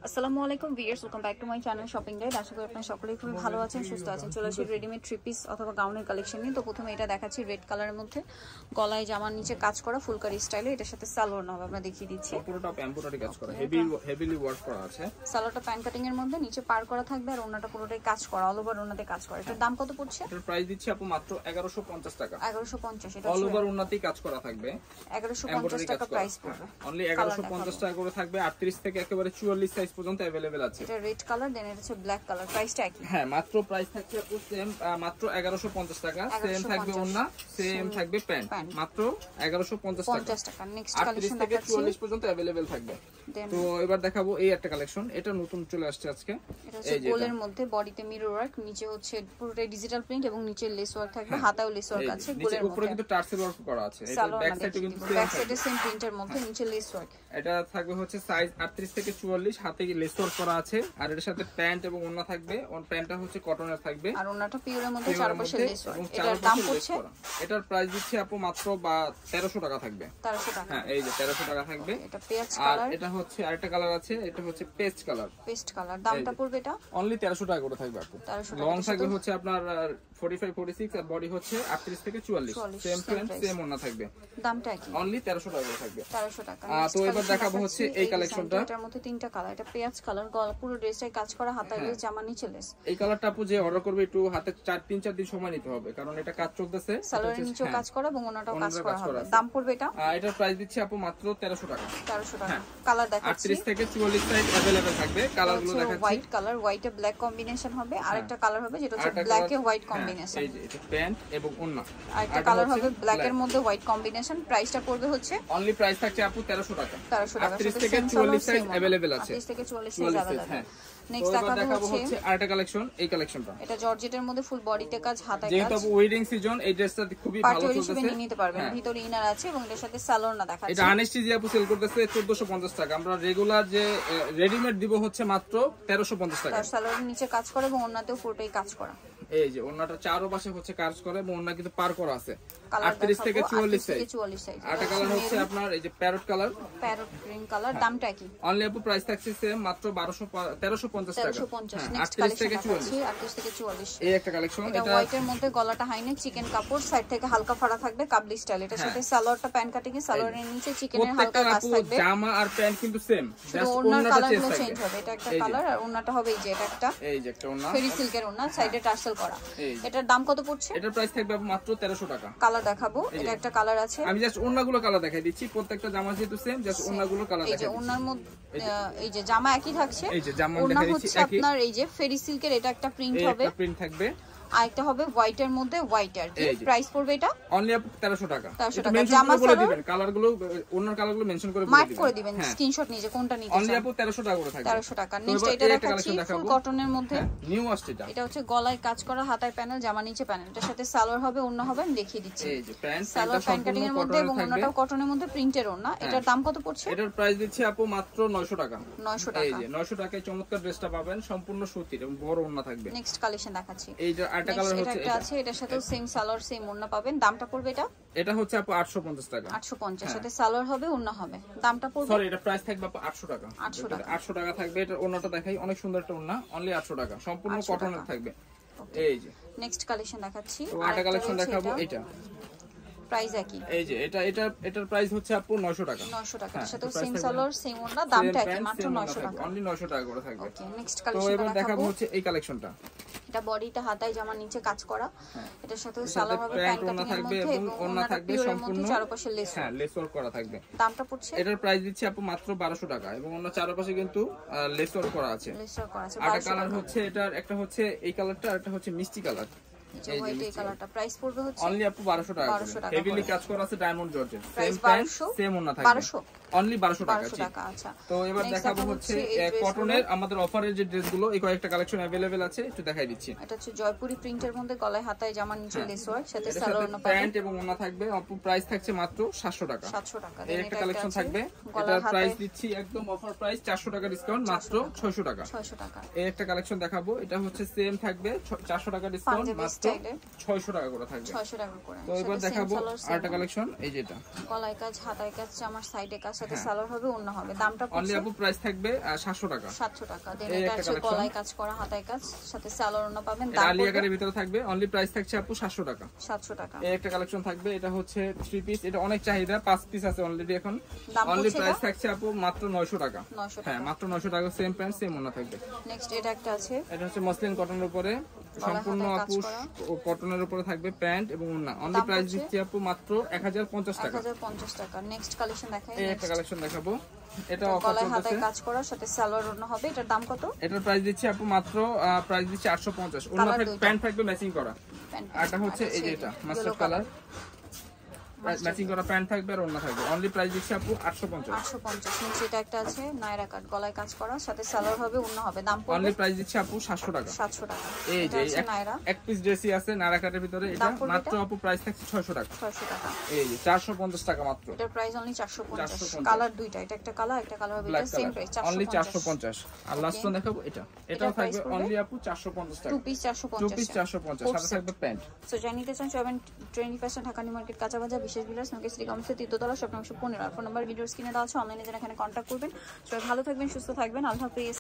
আসসালামু আলাইকুম viewers, welcome back to my channel shopping guide. আশা করি আপনারা সকলেই খুবই ভালো আছেন, সুস্থ আছেন। চলে আসি রেডিমেড থ্রি পিস অথবা গাউনের কালেকশন নিয়ে। তো প্রথমে এটা দেখাচ্ছি রেড কালারের মধ্যে, গলায় জামার নিচে কাজ করা ফুলকারি স্টাইলে। এটার সাথে সালোয়ার নাও আমরা দেখিয়ে দিচ্ছি, পুরোটা এমব্রয়ডারি কাজ করা, হেভিলি ওয়ার্ক করা আছে। সালোয়ারটা প্যান কাটিং এর মধ্যে নিচে পার করা থাকবে, আর ওনাটা পুরোটাই কাজ করা, অল ওভার ওনাতে কাজ করা। এটার দাম কত পড়ছে? এটার প্রাইস দিচ্ছি আপু মাত্র 1150 টাকা। 1150। এটা অল ওভার ওনাতেই কাজ করা থাকবে, 1150 টাকা প্রাইস পড়বে। অনলি 1150 টাকা করে থাকবে। 38 থেকে একেবারে 44 সাইজ পর্যন্ত अवेलेबल আছে। এটা রেড কালার, দেন এটা হচ্ছে ব্ল্যাক কালার। প্রাইসটা কি? হ্যাঁ, মাত্র প্রাইস থাকছে আপু সেম, মাত্র 1150 টাকা। সেম থাকবে ওন্না, সেম থাকবে প্যান্ট, মাত্র 1150 টাকা। নেক্সট কালেকশন থেকে 44 পর্যন্ত अवेलेबल থাকবে। তো এবার দেখাবো এই একটা কালেকশন, এটা নতুন চলে আসছে আজকে। এই যে গোলের মধ্যে বডিতে মিরর ওয়ার্ক, নিচে হচ্ছে পুরোটাই ডিজিটাল প্রিন্ট এবং নিচে লেস ওয়ার্ক থাকবে, হাতাও লেস ওয়ার্ক আছে। গোলের উপরে কিন্তু টার্সেল ওয়ার্ক করা আছে। এটা ব্যাক সাইডে কিন্তু ব্যাক সাইডে সেম প্রিন্টের মধ্যে নিচে লেস ওয়ার্ক। এটা থাকবে হচ্ছে সাইজ 38 থেকে 44, হাতে লেস ওয়ার্ক করা আছে। আর এর সাথে প্যান্ট এবং ওন্না থাকবে। প্যান্টটা হচ্ছে কটনের থাকবে, আর ওন্নাটা পিওরের মধ্যে চারপাশে লেস ওয়ার্ক। এটার দাম পড়ছে, এটার প্রাইস দিচ্ছি আপু মাত্র 1300 টাকা থাকবে। 1300 টাকা। হ্যাঁ, এই যে 1300 টাকা থাকবে। এটা পেঁয়াজ কালার, আর এটা হচ্ছে আরেকটা কালার আছে, এটা হচ্ছে পেস্ট কালার। পেস্ট কালার দামটা পড়বে এটা অনলি 1300 টাকা করে থাকবে আপু। লং থাকবে হচ্ছে আপনার 45 46, আর বডি হচ্ছে 38 থেকে 44, সেম প্যান্ট সেম ওন্না থাকবে। দামটা কি? অনলি 1300 টাকা করে থাকবে। 1300 টাকা। তো এবার দেখাবো হচ্ছে এই কালেকশনটা। এটার মধ্যে তিনটা কালার। এটা পেঁয়াজ কালার, গলা পুরো ড্রেসটাই কাজ করা, হাতায় লেস, জামা নিচে লেস। এই কালারটা আপু যে অর্ডার করবে একটু হাতে 3-4 দিন সময় নিতে হবে, কারণ এটা কাজ চলতেছে। সালোয়ারের নিচেও কাজ করা এবং ওনাটাও কাজ করা হবে। দাম পড়বে এটা? এটার প্রাইস দিচ্ছি আপু মাত্র 1300 টাকা। 1300 টাকা। কালার দেখাচ্ছি, 38 থেকে 44 সাইজ अवेलेबल থাকবে। কালারগুলো দেখাচ্ছি। হোয়াইট কালার, হোয়াইটে ব্ল্যাক কম্বিনেশন হবে। আরেকটা কালার হবে যেটা হচ্ছে ব্ল্যাক এ হোয়াইট কম্বিনেশন। এই যে এটা প্যান্ট এবং ওন্না। আরেকটা কালার হবে ব্ল্যাক এর মধ্যে হোয়াইট কম্বিনেশন। প্রাইসটা পড়বে হচ্ছে অনলি প্রাইস থাকছে আপু 1300 টাকা। 1300 টাকা। 38 থেকে 44 সাইজ अवेलेबल আছে। 38 থেকে 44 সাইজ अवेलेबल। হ্যাঁ, নেক্সট দেখাবো হচ্ছে আরেকটা কালেকশন। এই কালেকশনটা এটা জর্জেটের মধ্যে ফুল বডিতে কাজ, হাতায় কাজ। যেহেতু ওয়েডিং সিজন, এই ড্রেসটা খুবই ভালো চলতেছে, নিয়ে নিতে পারবেন। ভিতরে ইনার আছে এবং এর সাথে সালোয়ার না দেখাচ্ছি। এটা আনস্টিচ আপু সেল করতেছে 1450 টাকা। আমরা রেগুলার যে রেডিমেড দিব হচ্ছে মাত্র 1350 টাকা। তার সালোয়ারের নিচে কাজ করে এবং ওন্নাতেও পুরোটাই কাজ করা। এই যে ওন্নাটা চারো পাশে হচ্ছে কাজ করে এবং ওন্না কিন্তু পার করা আছে। 38 থেকে 44 সাইজ। আরেকটা কালার হচ্ছে আপনার এই যে parrot colour, parrot green colour. দামটা কি? অনলি আপু প্রাইস থাকছে মাত্র 1350 টাকা। 1350। নেক্সট কালেকশন আছে 38 থেকে 44। এই একটা কালেকশন, এটা হোয়াইটের মধ্যে গলাটা হাই নেক, চিকেন কাপড়, সাইড থেকে হালকা ফাড়া থাকবে, কাবলি স্টাইল। এটার সাথে সালোয়ারটা প্যান কাটিং এ, সালোয়ারের নিচে চিকেনের হালকা কাজ থাকবে। জামা আর প্যান্ট কিন্তু সেম, জাস্ট ওন্নার কালারগুলো চেঞ্জ হবে। এটা একটা কালার, আর ওন্নাটা হবে এই যে এটা একটা, এই যে একটা ওন্না ফেরি সিল্কের ওন্না, সাইডে টার্সেল করা। এটার দাম কত পড়ছে? এটার প্রাইস থাকবে মাত্র 1300 টাকা। কালার দেখাবো, এটা একটা কালার আছে। আমি জাস্ট ওন্নাগুলো কালার দেখাই দিচ্ছি, প্রত্যেকটা জামা যেহেতু সেম, জাস্ট ওন্নাগুলো কালার দেখাই দিচ্ছি। এই যে ওন্নার মধ্যে এই যে জামা একই থাকছে, এই যে জামা ওন্না দেখাই দিচ্ছি হচ্ছে আপনার এই যে ফেরি সিল্কের, এটা একটা প্রিন্ট হবে, একটা প্রিন্ট থাকবে। আরেকটা হবে হোয়াইটের মধ্যে হোয়াইট। আর কি প্রাইস পড়বে এটা? অনলি 1300 টাকা। 1300 টাকা। জামা বলে দিবেন, কালারগুলো ওন্নার কালারগুলো মেনশন করে মার্ক করে দিবেন, স্ক্রিনশট নিয়ে যে কোনটা নিতে চান। অনলি 1300 টাকা করে থাকবে। 1300 টাকা। নেক্সট এটা দেখাচ্ছি ফুল কটনের মধ্যে, নিউ আসছে এটা। এটা হচ্ছে গলায় কাজ করা, হাতায় প্যানেল, জামা নিচে প্যানেল। এটার সাথে সালোয়ার হবে, ওন্না হবে, আমি দেখিয়ে দিচ্ছি। এই যে প্যান্ট, সালোয়ার প্যান কাটিং এর মধ্যে এবং ওন্নাটাও কটনের মধ্যে প্রিন্টের ওন্না। এটার দাম কত পড়ছে? এটার প্রাইস দিচ্ছি আপু মাত্র 900 টাকা। 900 টাকা। এই যে 900 টাকায় চমৎকার ড্রেসটা পাবেন, সম্পূর্ণ সুতির এবং বড় ওন্না থাকবে। নেক্সট কালেকশন দেখাচ্ছি। এই যে আরেকটা কালার হচ্ছে এটা আছে, এটার সাথে সেম সালোয়ার সেম ওন্না পাবেন। দামটা পড়বে এটা? এটা হচ্ছে আপু 850 টাকা। 850, সাথে সালোয়ার হবে, ওন্না হবে। দামটা পড়বে? সরি, এটা প্রাইস থাকবে আপু 800 টাকা। 800 টাকা থাকবে। এটা ওন্নাটা দেখাই, অনেক সুন্দর একটা ওন্না, অনলি 800 টাকা, সম্পূর্ণ কটনের থাকবে। এই যে নেক্সট কালেকশন দেখাচ্ছি। আরেকটা কালেকশন দেখাবো, এটা প্রাইস একই। এই যে এটার প্রাইস হচ্ছে আপু 900 টাকা। 900 টাকা। সাথে সেম সালোয়ার সেম ওন্না, দামটা একই, মাত্র 900 টাকা। অনলি 900 টাকা করে থাকবে। ওকে, নেক্সট তো কালেকশন এবার দেখাবো হচ্ছে এই কালেকশনটা। এটা বডিটা হাতায় জামা নিচে কাজ করা, এটার সাথে সালোয়ার হবে, প্যান্ট কাটিং এর মধ্যে এবং ওন্না থাকবে সম্পূর্ণ চারপাশে লেস। হ্যাঁ, লেস ওয়ার্ক করা থাকবে। দামটা পড়ছে? এটার প্রাইস দিচ্ছি আপু মাত্র 1200 টাকা এবং ওন্না চারপাশে কিন্তু লেস ওয়ার্ক করা আছে। লেস ওয়ার্ক করা আছে। আরেকটা কালার হচ্ছে এটার, একটা হচ্ছে এই কালারটা, আর একটা হচ্ছে মিষ্টি কালার। এই হোয়াইট এই কালারটা প্রাইস পড়বে হচ্ছে অনলি আপু 1200 টাকা। হেভিলি কাজ করা আছে diamond georgette, same pant same ওন্না থাকবে। 1200, অনলি 1200 টাকা। আচ্ছা, তো এবার দেখাবো হচ্ছে কটনের আমাদের অফারের যে ড্রেসগুলো, এই কয়েকটা কালেকশন अवेलेबल আছে, একটু দেখাই দিচ্ছি। এটা হচ্ছে জয়পুরি প্রিন্টের মধ্যে, গলায় হাতায় জামা নিচে লেস ওয়ার্ক, সাথে সালোয়ার না প্যান্ট এবং ওন্না থাকবে। আপু প্রাইস থাকছে মাত্র 700 টাকা। 700 টাকা। এই একটা কালেকশন থাকবে, এটার প্রাইস দিচ্ছি একদম অফার প্রাইস 400 টাকা ডিসকাউন্ট, মাত্র 600 টাকা। 600 টাকা। এই একটা কালেকশন দেখাবো, এটা হচ্ছে সেম থাকবে 400 টাকা ডিসকাউন্ট, মাত্র 600 টাকা করে থাকবে। 600 টাকা করে। তো এবার দেখাবো আরেকটা কালেকশন, এই যেটা গলায় কাজ, হাতায় কাজ, জামার সাইডে কাজ, সাথে সালোয়ার হবে, ওড়না হবে। দামটা অনলি আপু প্রাইস থাকবে 700 টাকা। 700 টাকা। দেন এটা আছে গলায় কাজ করা, হাতায় কাজ, সাথে সালোয়ার ওড়না পাবেন। দাম আলিয়া কাটের ভিতরে থাকবে, অনলি প্রাইস থাকছে আপু 700 টাকা। 700 টাকা। এই একটা কালেকশন থাকবে, এটা হচ্ছে 3 পিস, এটা অনেক চাহিদা, 5 পিস আছে অলরেডি এখন। অনলি প্রাইস থাকছে আপু মাত্র 900 টাকা। 900 টাকা। হ্যাঁ, মাত্র 900 টাকা। সেম প্যান্ট সেম ওড়না থাকবে। নেক্সট এটা একটা আছে, এটা হচ্ছে মসলিন কটনের উপরে, সম্পূর্ণ আপু কটনের উপরে থাকবে প্যান্ট এবং ওড়না। অনলি প্রাইস দিচ্ছি আপু মাত্র 1050 টাকা। 1050 টাকা। নেক্সট কালেকশন দেখাই। এই একটা কালেকশন দেখাবো, এটা গলায় হাতায় কাজ করা, সাথে সালোয়ার ওড়না হবে। এটার দাম কত? এটার প্রাইস দিচ্ছি আপু মাত্র প্রাইস দিচ্ছি 850। ওড়না থাকবে, প্যান্ট থাকবে ম্যাচিং করা। আর এটা হচ্ছে এই যে এটা মাস্টার্ড কালার, ম্যাচিং করা প্যান্ট থাকবে আর ওড়না থাকবে। অনলি প্রাইস দিচ্ছি আপু 850। 850। নিচে এটা একটা আছে নায়রা কাট, গলায় কাজ করা, সাথে সালোয়ার হবে, ওড়না হবে। দাম পড়বে অনলি প্রাইস দিচ্ছি আপু 700 টাকা। 700 টাকা। এই যে নায়রা এক পিস ড্রেসই আছে নায়রা কাটের ভিতরে, এটা মাত্র আপু প্রাইস থাকছে 600 টাকা। 600 টাকা। এই যে 450 টাকা মাত্র। এটার প্রাইস অনলি 450। কালার দুইটা, এটা একটা কালার, একটা কালার হবে, এটা সেম প্রাইস অনলি 450। আর লাস্ট ওয়ান দেখাবো, এটাও থাকবে অনলি আপু 450 টাকা। Two piece 450। 2 পিস 450, সাথে থাকবে প্যান্ট। সো যাই নিতে চান সবেন trendy fashion, Dhaka new market, কাঁচা বাজার, বিশেষ বিলাস, নকে শ্রী কমসে তৃতীয়তলা, শপ নম্বর 15। ফোন নাম্বার ভিডিওর স্ক্রিনে দেওয়া আছে, অনলাইনে যারা এখানে কন্ট্যাক্ট করবেন। সবাই ভালো থাকবেন, সুস্থ থাকবেন, আল্লাহ হাফেজ।